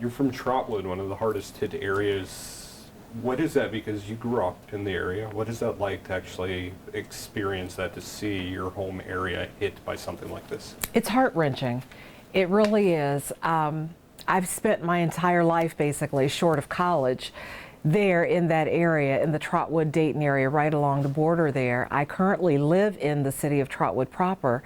You're from Trotwood, one of the hardest hit areas. What is that? Because you grew up in the area. What is that like to actually experience that, to see your home area hit by something like this? It's heart-wrenching. It really is. I've spent my entire life, basically, short of college, there in that area, in the Trotwood, Dayton area, right along the border there. I currently live in the city of Trotwood proper.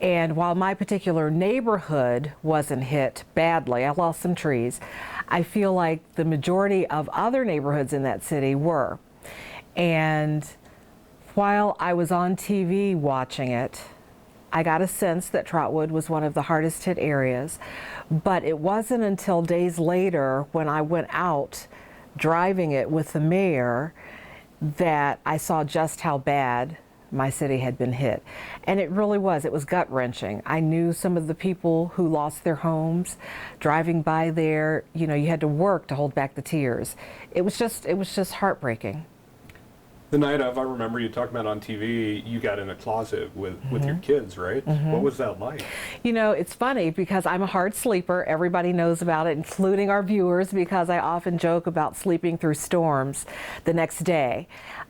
And while my particular neighborhood wasn't hit badly, I lost some trees, I feel like the majority of other neighborhoods in that city were. And while I was on TV watching it, I got a sense that Trotwood was one of the hardest hit areas, but it wasn't until days later when I went out driving it with the mayor that I saw just how bad my city had been hit. And it really was. It was gut-wrenching. I knew some of the people who lost their homes. Driving by there, you know, you had to work to hold back the tears. It was just heartbreaking. The night of, I remember you talking about on TV, you got in a closet with your kids, right? What was that like? You know, it's funny because I'm a hard sleeper. Everybody knows about it, including our viewers, because I often joke about sleeping through storms the next day.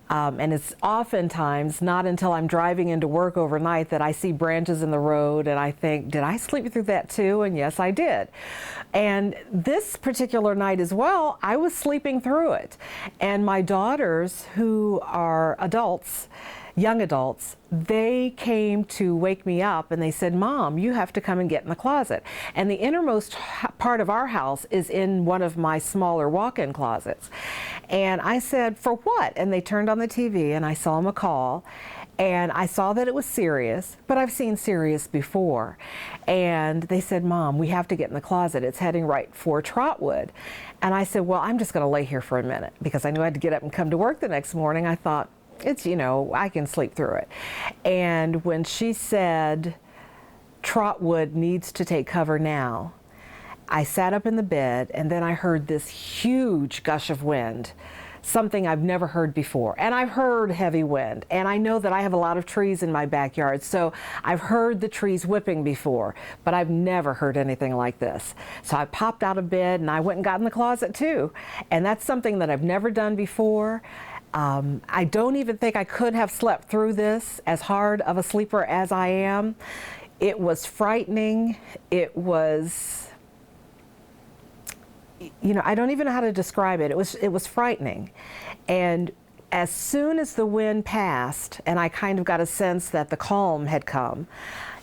And it's oftentimes not until I'm driving into work overnight that I see branches in the road and I think, did I sleep through that too? And yes, I did. And this particular night as well, I was sleeping through it. And my daughters, who are adults, young adults, they came to wake me up and they said, Mom, you have to come and get in the closet. And the innermost part of our house is in one of my smaller walk-in closets. And I said, for what? And they turned on the TV and I saw McCall. And I saw that it was serious, but I've seen serious before. And they said, Mom, we have to get in the closet. It's heading right for Trotwood. And I said, well, I'm just going to lay here for a minute because I knew I had to get up and come to work the next morning. I thought, it's, you know, I can sleep through it. And when she said, Trotwood needs to take cover now, I sat up in the bed and then I heard this huge gush of wind, something I've never heard before. And I've heard heavy wind, and I know that I have a lot of trees in my backyard, so I've heard the trees whipping before, but I've never heard anything like this. So I popped out of bed and I went and got in the closet too. And that's something that I've never done before. I don't even think I could have slept through this, as hard of a sleeper as I am. It was frightening. It was, you know, I don't even know how to describe it. It was frightening. And as soon as the wind passed and I kind of got a sense that the calm had come,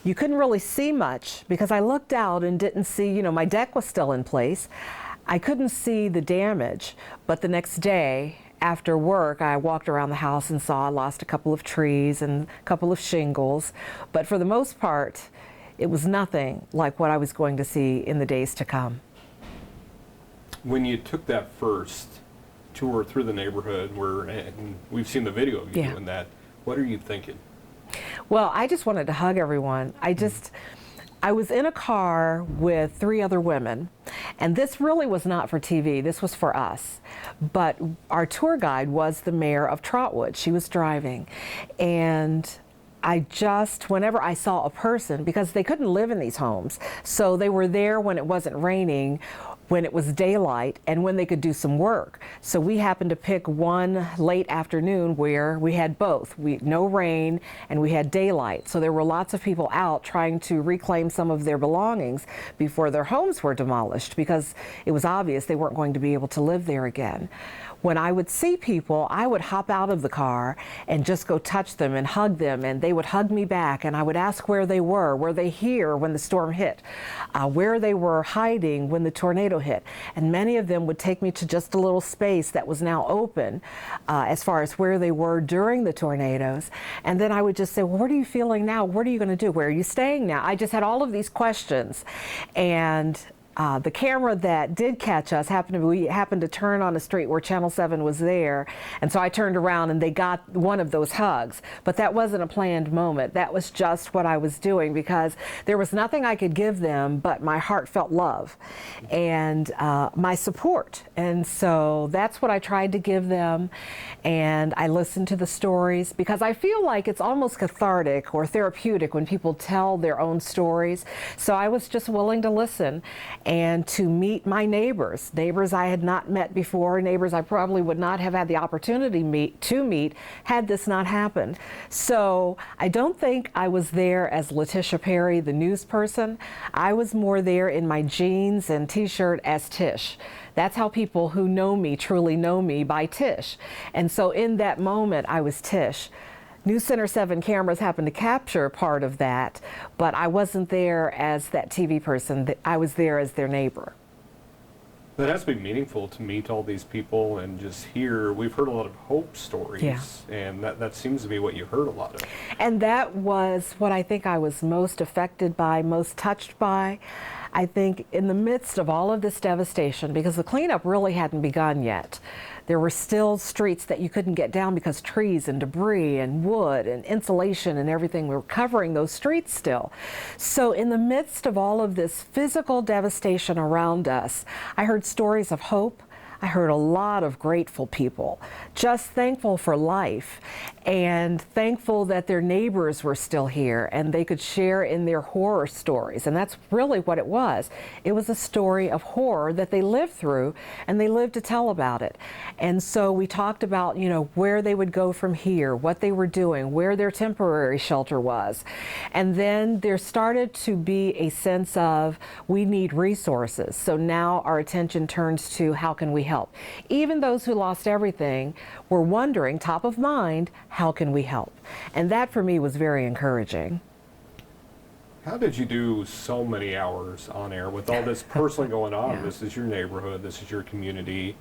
you couldn't really see much because I looked out and didn't see, you know, my deck was still in place. I couldn't see the damage, but the next day after work, I walked around the house and saw I lost a couple of trees and a couple of shingles. But for the most part, it was nothing like what I was going to see in the days to come. When you took that first tour through the neighborhood, and we've seen the video of you doing that, what are you thinking? Well, I just wanted to hug everyone. I was in a car with 3 other women, and this really was not for TV, this was for us. But our tour guide was the mayor of Trotwood. She was driving, and whenever I saw a person, because they couldn't live in these homes, so they were there when it wasn't raining, when it was daylight, and when they could do some work. So we happened to pick one late afternoon where we had both. No rain and we had daylight. So there were lots of people out trying to reclaim some of their belongings before their homes were demolished, because it was obvious they weren't going to be able to live there again. When I would see people, I would hop out of the car and just go touch them and hug them, and they would hug me back, and I would ask where they were they here when the storm hit, where they were hiding when the tornado hit. And many of them would take me to just a little space that was now open as far as where they were during the tornadoes. And then I would just say, well, what are you feeling now? What are you going to do? Where are you staying now? I just had all of these questions. And the camera that did catch us we happened to turn on a street where Channel 7 was there, and so I turned around and they got one of those hugs. But that wasn't a planned moment. That was just what I was doing, because there was nothing I could give them but my heartfelt love and my support. And so that's what I tried to give them. And I listened to the stories, because I feel like it's almost cathartic or therapeutic when people tell their own stories. So I was just willing to listen. and to meet my neighbors, neighbors I had not met before, neighbors I probably would not have had the opportunity to meet had this not happened. So I don't think I was there as Letitia Perry, the news person. I was more there in my jeans and t-shirt as Tish. That's how people who know me truly know me, by Tish. And so in that moment, I was Tish. News Center 7 cameras happened to capture part of that, but I wasn't there as that TV person. I was there as their neighbor. That has to be meaningful to meet all these people and just hear. We've heard a lot of hope stories, Yeah. and that seems to be what you heard a lot of. And that was what I think I was most affected by, most touched by. I think in the midst of all of this devastation, because the cleanup really hadn't begun yet, there were still streets that you couldn't get down because trees and debris and wood and insulation and everything were covering those streets still. So in the midst of all of this physical devastation around us, I heard stories of hope. I heard a lot of grateful people, just thankful for life and thankful that their neighbors were still here and they could share in their horror stories. And that's really what it was. It was a story of horror that they lived through, and they lived to tell about it. And so we talked about, you know, where they would go from here, what they were doing, where their temporary shelter was. And then there started to be a sense of, we need resources. So now our attention turns to, how can we help? Even those who lost everything were wondering, top of mind, how can we help? And that for me was very encouraging. How did you do so many hours on air with all this personally going on? Yeah. This is your neighborhood, this is your community.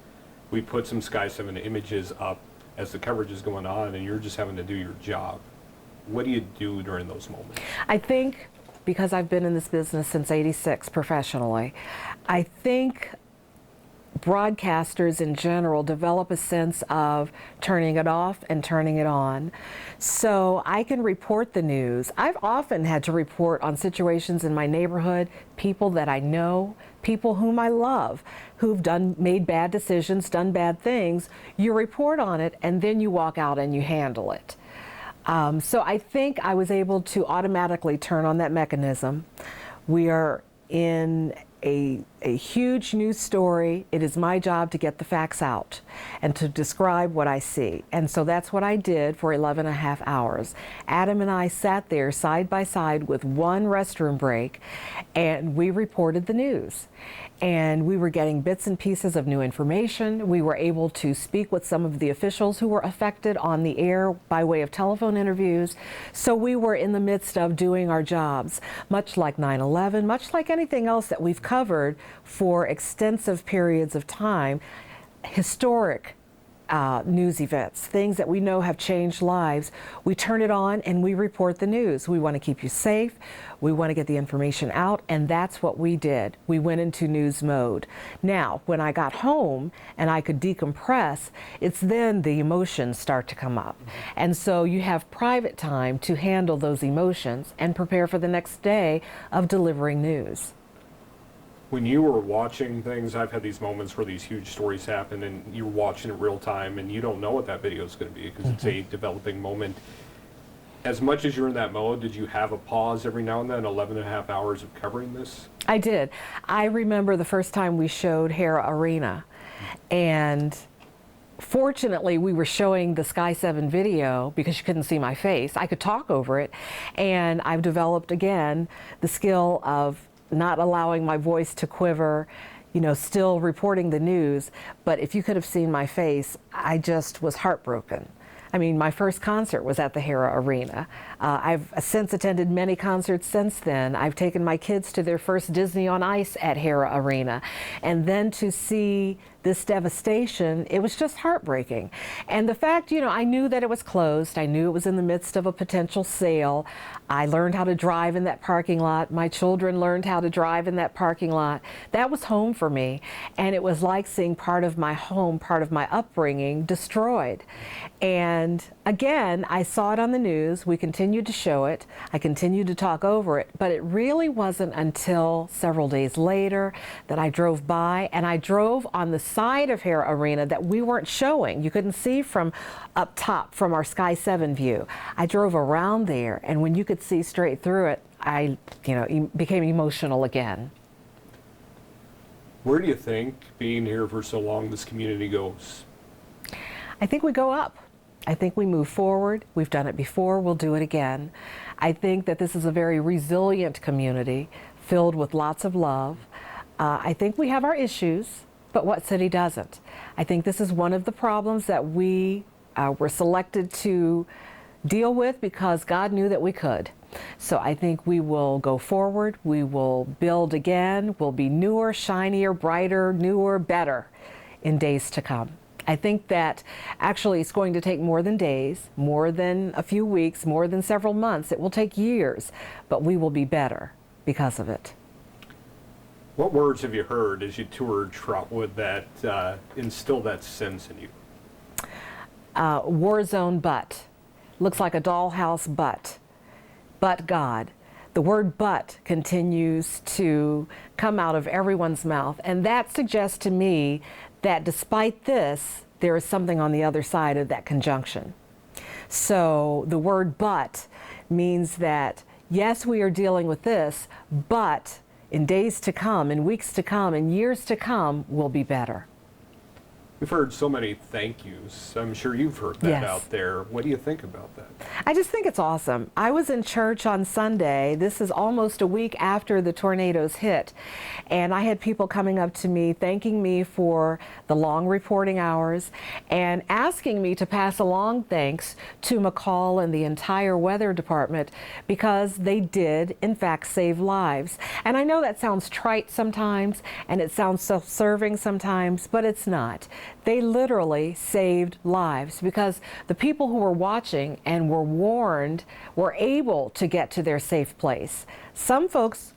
We put some Sky 7 images up as the coverage is going on, and you're just having to do your job. What do you do during those moments? I think, because I've been in this business since '86 professionally, I think broadcasters in general develop a sense of turning it off and turning it on. So I can report the news. I've often had to report on situations in my neighborhood, people that I know, people whom I love, who've made bad decisions, done bad things. You report on it, and then you walk out and you handle it. So I think I was able to automatically turn on that mechanism. We are in a huge news story. It is my job to get the facts out and to describe what I see. And so that's what I did for 11 and a half hours. Adam and I sat there side by side with one restroom break, and we reported the news. And we were getting bits and pieces of new information. We were able to speak with some of the officials who were affected on the air by way of telephone interviews. So we were in the midst of doing our jobs, much like 9/11, much like anything else that we've covered for extensive periods of time, historic news events, things that we know have changed lives. We turn it on and we report the news. We want to keep you safe. We want to get the information out, and that's what we did. We went into news mode. Now, when I got home and I could decompress, it's then the emotions start to come up. And so you have private time to handle those emotions and prepare for the next day of delivering news. When you were watching things, I've had these moments where these huge stories happen and you're watching it real time and you don't know what that video is going to be because it's a developing moment. As much as you're in that mode, did you have a pause every now and then, 11 and a half hours of covering this? I did. I remember the first time we showed Hera Arena, and fortunately we were showing the Sky 7 video because you couldn't see my face. I could talk over it, and I've developed again the skill of not allowing my voice to quiver, you know, still reporting the news. But if you could have seen my face, I just was heartbroken. I mean, my first concert was at the Hera Arena. I've since attended many concerts since then. I've taken my kids to their first Disney on Ice at Hera Arena. And then to see this devastation, it was just heartbreaking. And the fact, you know, I knew that it was closed. I knew it was in the midst of a potential sale. I learned how to drive in that parking lot. My children learned how to drive in that parking lot. That was home for me. And it was like seeing part of my home, part of my upbringing destroyed. And again, I saw it on the news. We continued to show it. I continued to talk over it. But it really wasn't until several days later that I drove by, and I drove on the side of Hera Arena that we weren't showing. You couldn't see from up top from our Sky 7 view. I drove around there, and when you could see straight through it, I, became emotional again. Where do you think, being here for so long, this community goes? I think we go up. I think we move forward. We've done it before, we'll do it again. I think that this is a very resilient community filled with lots of love. I think we have our issues, but what city doesn't? I think this is one of the problems that we were selected to deal with because God knew that we could. So I think we will go forward, we will build again, we'll be newer, shinier, brighter, newer, better in days to come. I think that actually it's going to take more than days, more than a few weeks, more than several months. It will take years, but we will be better because of it. What words have you heard as you toured Trotwood that instill that sense in you? War zone but. Looks like a dollhouse but God. The word but continues to come out of everyone's mouth, and that suggests to me that despite this, there is something on the other side of that conjunction. So the word but means that yes, we are dealing with this, but in days to come, in weeks to come, in years to come, we'll be better. We've heard so many thank yous. I'm sure you've heard that Yes. out there. What do you think about that? I just think it's awesome. I was in church on Sunday. This is almost a week after the tornadoes hit. And I had people coming up to me, thanking me for the long reporting hours and asking me to pass along thanks to McCall and the entire weather department because they did, in fact, save lives. And I know that sounds trite sometimes and it sounds self-serving sometimes, but it's not. They literally saved lives because the people who were watching and were warned were able to get to their safe place. Some folks,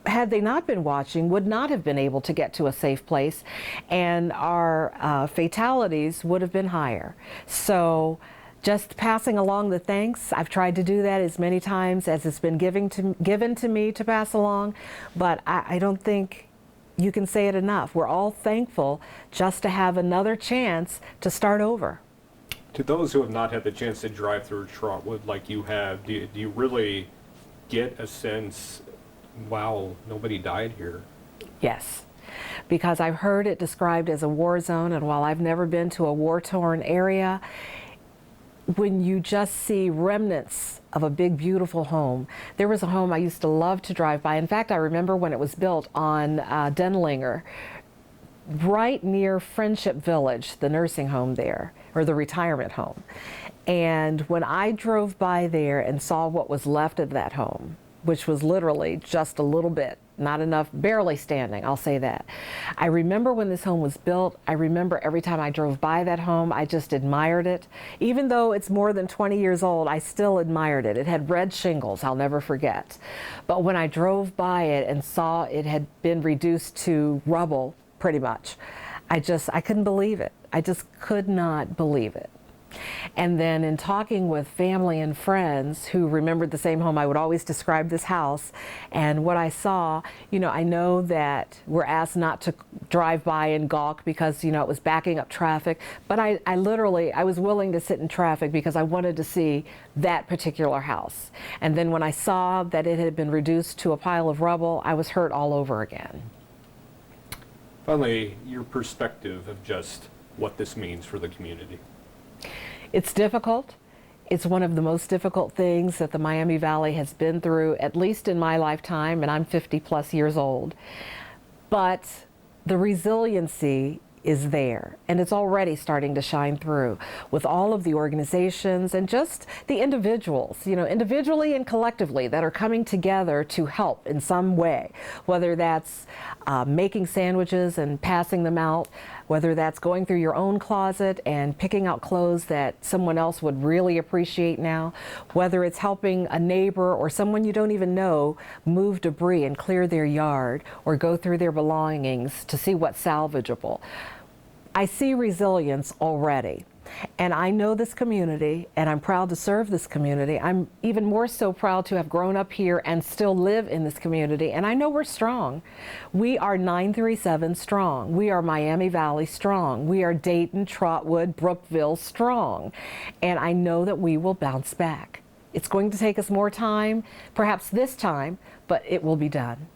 had they not been watching, would not have been able to get to a safe place, and our fatalities would have been higher. So just passing along the thanks, I've tried to do that as many times as it's been given to me to pass along, but I don't think you can say it enough. We're all thankful just to have another chance to start over. To those who have not had the chance to drive through Trotwood like you have, do you really get a sense, wow, nobody died here? Yes, because I've heard it described as a war zone, and while I've never been to a war-torn area, when you just see remnants of a big, beautiful home. There was a home I used to love to drive by. In fact, I remember when it was built on Denlinger, right near Friendship Village, the nursing home there, or the retirement home. And when I drove by there and saw what was left of that home, which was literally just a little bit, not enough, barely standing, I'll say that. I remember when this home was built, I remember every time I drove by that home, I just admired it. Even though it's more than 20 years old, I still admired it. It had red shingles, I'll never forget. But when I drove by it and saw it had been reduced to rubble, pretty much, I couldn't believe it. I just could not believe it. And then in talking with family and friends who remembered the same home, I would always describe this house and what I saw. You know, I know that we're asked not to drive by and gawk because, you know, it was backing up traffic, but I was willing to sit in traffic because I wanted to see that particular house. And then when I saw that it had been reduced to a pile of rubble, I was hurt all over again. Finally, your perspective of just what this means for the community. It's difficult. It's one of the most difficult things that the Miami Valley has been through, at least in my lifetime, and I'm 50 plus years old. But the resiliency is there, and it's already starting to shine through with all of the organizations and just the individuals, you know, individually and collectively that are coming together to help in some way, whether that's making sandwiches and passing them out, whether that's going through your own closet and picking out clothes that someone else would really appreciate now, whether it's helping a neighbor or someone you don't even know move debris and clear their yard or go through their belongings to see what's salvageable. I see resilience already. And I know this community, and I'm proud to serve this community. I'm even more so proud to have grown up here and still live in this community. And I know we're strong. We are 937 strong. We are Miami Valley strong. We are Dayton, Trotwood, Brookville strong. And I know that we will bounce back. It's going to take us more time, perhaps this time, but it will be done.